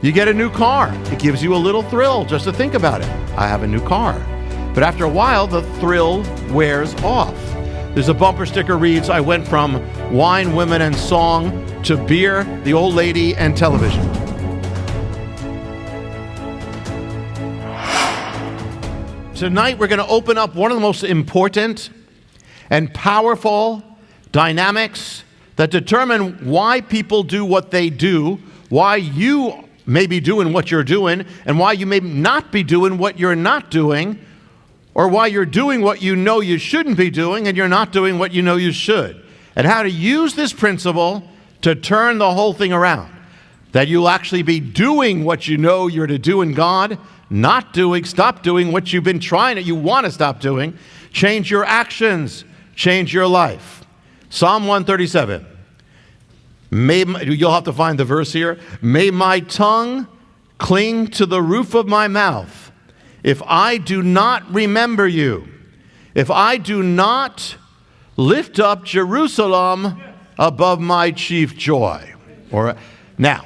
You get a new car. It gives you a little thrill just to think about it. I have a new car. But after a while, the thrill wears off. There's a bumper sticker reads, I went from wine, women, and song to beer, the old lady, and television. Tonight, we're going to open up one of the most important and powerful dynamics that determine why people do what they do, why you may be doing what you're doing, and why you may not be doing what you're not doing, or why you're doing what you know you shouldn't be doing and you're not doing what you know you should. And how to use this principle to turn the whole thing around. That you'll actually be doing what you know you're to do in God, stop doing what you've been you want to stop doing. Change your actions, change your life. Psalm 137. You'll have to find the verse here. May my tongue cling to the roof of my mouth, if I do not remember you, if I do not lift up Jerusalem above my chief joy. Now,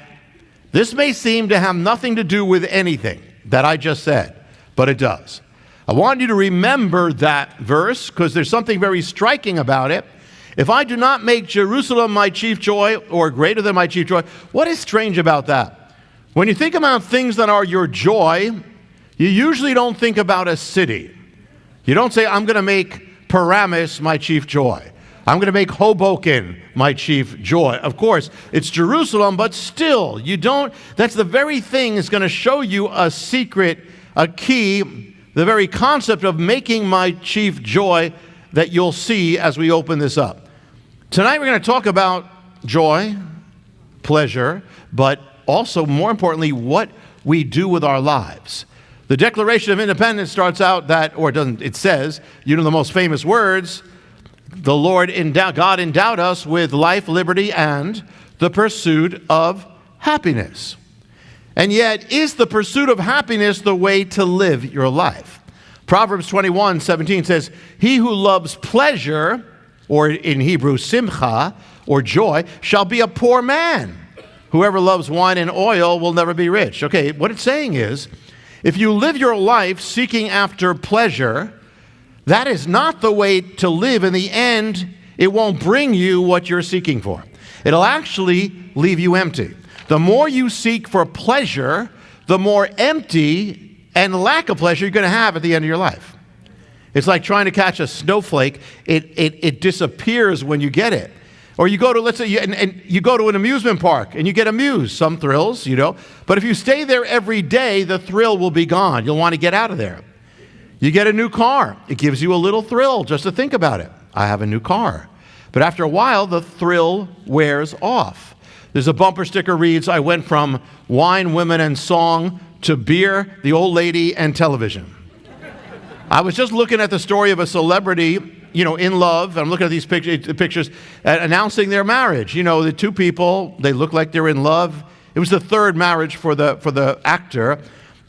this may seem to have nothing to do with anything that I just said, but it does. I want you to remember that verse because there's something very striking about it. If I do not make Jerusalem my chief joy, or greater than my chief joy, what is strange about that? When you think about things that are your joy, you usually don't think about a city. You don't say, I'm going to make Paramus my chief joy. I'm going to make Hoboken my chief joy. Of course, it's Jerusalem, but still, you don't. That's the very thing that's going to show you a secret, a key, the very concept of making my chief joy that you'll see as we open this up. Tonight we're going to talk about joy, pleasure, but also, more importantly, what we do with our lives. The Declaration of Independence starts out it says, the most famous words, God endowed us with life, liberty, and the pursuit of happiness. And yet, is the pursuit of happiness the way to live your life? Proverbs 21:17 says, he who loves pleasure, or in Hebrew, simcha, or joy, shall be a poor man. Whoever loves wine and oil will never be rich. Okay, what it's saying is, if you live your life seeking after pleasure, that is not the way to live. In the end, it won't bring you what you're seeking for. It'll actually leave you empty. The more you seek for pleasure, the more empty and lack of pleasure you're going to have at the end of your life. It's like trying to catch a snowflake. It disappears when you get it. Or you go to, let's say, you go to an amusement park and you get amused. Some thrills, But if you stay there every day, the thrill will be gone. You'll want to get out of there. You get a new car. It gives you a little thrill just to think about it. I have a new car. But after a while, the thrill wears off. There's a bumper sticker reads, I went from wine, women, and song to beer, the old lady, and television. I was just looking at the story of a celebrity, in love. I'm looking at these pictures announcing their marriage. The two people, they look like they're in love. It was the third marriage for the actor.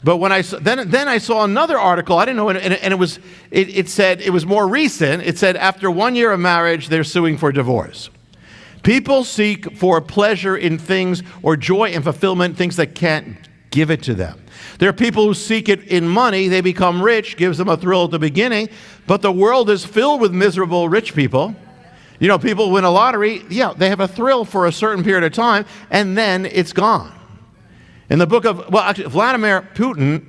But when I saw another article, I didn't know, and it said it was more recent. It said after 1 year of marriage, they're suing for divorce. People seek for pleasure in things or joy and fulfillment, things that can't give it to them. There are people who seek it in money. They become rich, gives them a thrill at the beginning, but the world is filled with miserable rich people. People win a lottery, they have a thrill for a certain period of time, and then it's gone. In the book of, Vladimir Putin,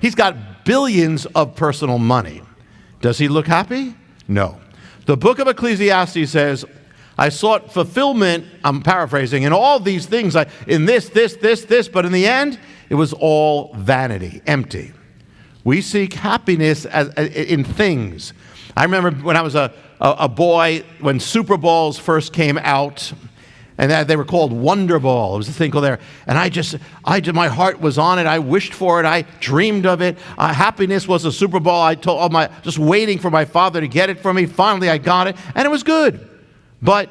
he's got billions of personal money. Does he look happy? No. The book of Ecclesiastes says, I sought fulfillment, I'm paraphrasing, in all these things, in this, but in the end, it was all vanity, empty. We seek happiness in things. I remember when I was a boy, when Super Bowls first came out, and they were called Wonder Ball. It was a thing called there. And my heart was on it. I wished for it. I dreamed of it. Happiness was a Super Bowl. Just waiting for my father to get it for me. Finally, I got it, and it was good. But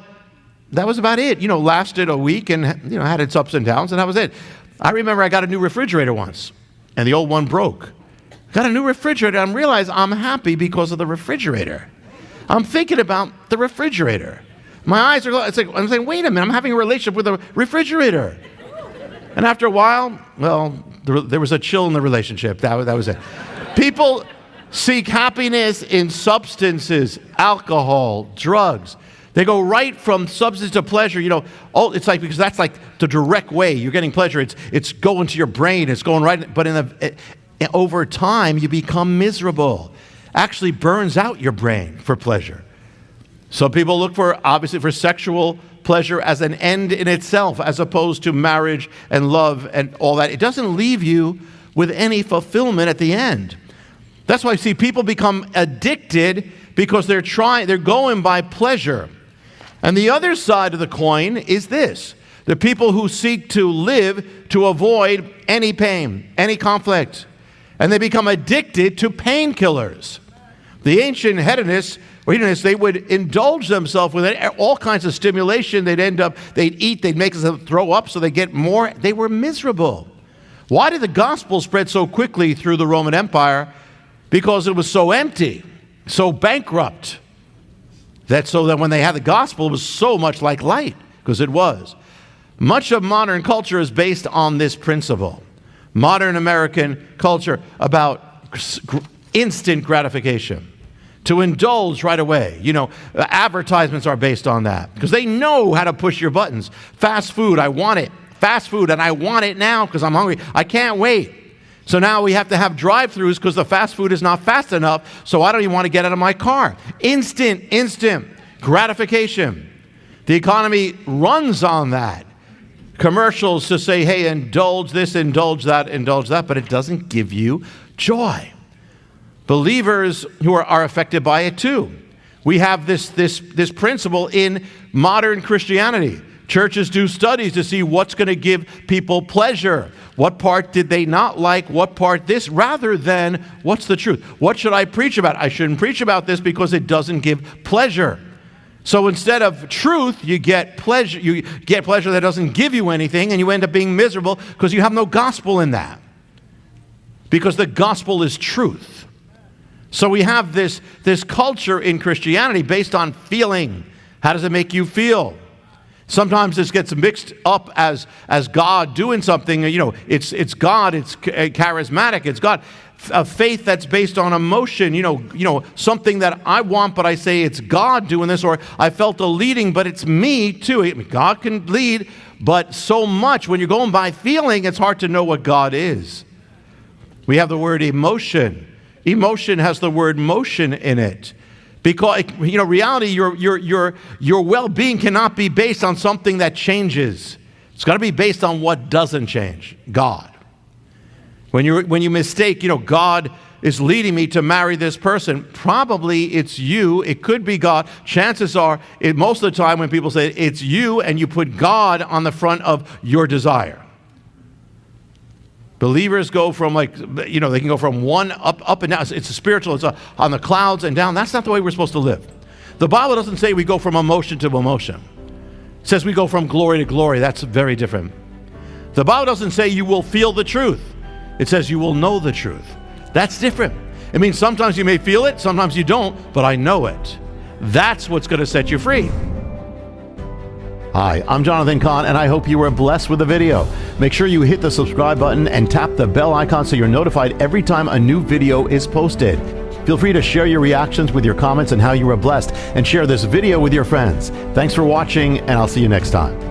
that was about it. Lasted a week and, had its ups and downs, and that was it. I remember I got a new refrigerator once, and the old one broke. Got a new refrigerator, and I realized I'm happy because of the refrigerator. I'm thinking about the refrigerator. My eyes are, I'm saying, wait a minute, I'm having a relationship with a refrigerator. And after a while, well, there was a chill in the relationship. That was it. People seek happiness in substances, alcohol, drugs. They go right from substance to pleasure. It's like, because that's like the direct way you're getting pleasure. It's going to your brain. It's going right. But over time, you become miserable. Actually burns out your brain for pleasure. So people look obviously for sexual pleasure as an end in itself, as opposed to marriage and love and all that. It doesn't leave you with any fulfillment at the end. That's why, see, people become addicted because they're going by pleasure. And the other side of the coin is this: the people who seek to live to avoid any pain, any conflict, and they become addicted to painkillers. The ancient hedonists, they would indulge themselves with all kinds of stimulation. They'd eat, they'd make themselves throw up so they get more. They were miserable. Why did the gospel spread so quickly through the Roman Empire? Because it was so empty, so bankrupt, so that when they had the gospel, it was so much like light, because it was. Much of modern culture is based on this principle. Modern American culture about instant gratification, to indulge right away. Advertisements are based on that because they know how to push your buttons. Fast food, I want it. Fast food, and I want it now because I'm hungry. I can't wait. So now we have to have drive-thrus because the fast food is not fast enough, so I don't even want to get out of my car. Instant gratification. The economy runs on that. Commercials to say, hey, indulge this, indulge that, but it doesn't give you joy. Believers who are affected by it too. We have this principle in modern Christianity. Churches do studies to see what's going to give people pleasure. What part did they not like? What part this? Rather than what's the truth? What should I preach about? I shouldn't preach about this because it doesn't give pleasure. So instead of truth, you get pleasure. You get pleasure that doesn't give you anything, and you end up being miserable because you have no gospel in that. Because the gospel is truth. So we have this culture in Christianity based on feeling. How does it make you feel? Sometimes this gets mixed up as God doing something. It's God. It's charismatic. It's God. A faith that's based on emotion. Something that I want, but I say it's God doing this, or I felt a leading, but it's me too. God can lead, but so much when you're going by feeling, it's hard to know what God is. We have the word emotion. Emotion has the word motion in it. Because, reality, your well-being cannot be based on something that changes. It's got to be based on what doesn't change, God. When you mistake, God is leading me to marry this person, probably it's you. It could be God. Chances are, most of the time when people say it's you and you put God on the front of your desire. Believers go from they can go from one up and down. It's a spiritual, it's on the clouds and down. That's not the way we're supposed to live. The Bible doesn't say we go from emotion to emotion. It says we go from glory to glory. That's very different. The Bible doesn't say you will feel the truth. It says you will know the truth. That's different. It means sometimes you may feel it, sometimes you don't, but I know it. That's what's going to set you free. Hi, I'm Jonathan Cahn, and I hope you were blessed with the video. Make sure you hit the subscribe button and tap the bell icon so you're notified every time a new video is posted. Feel free to share your reactions with your comments and how you were blessed, and share this video with your friends. Thanks for watching, and I'll see you next time.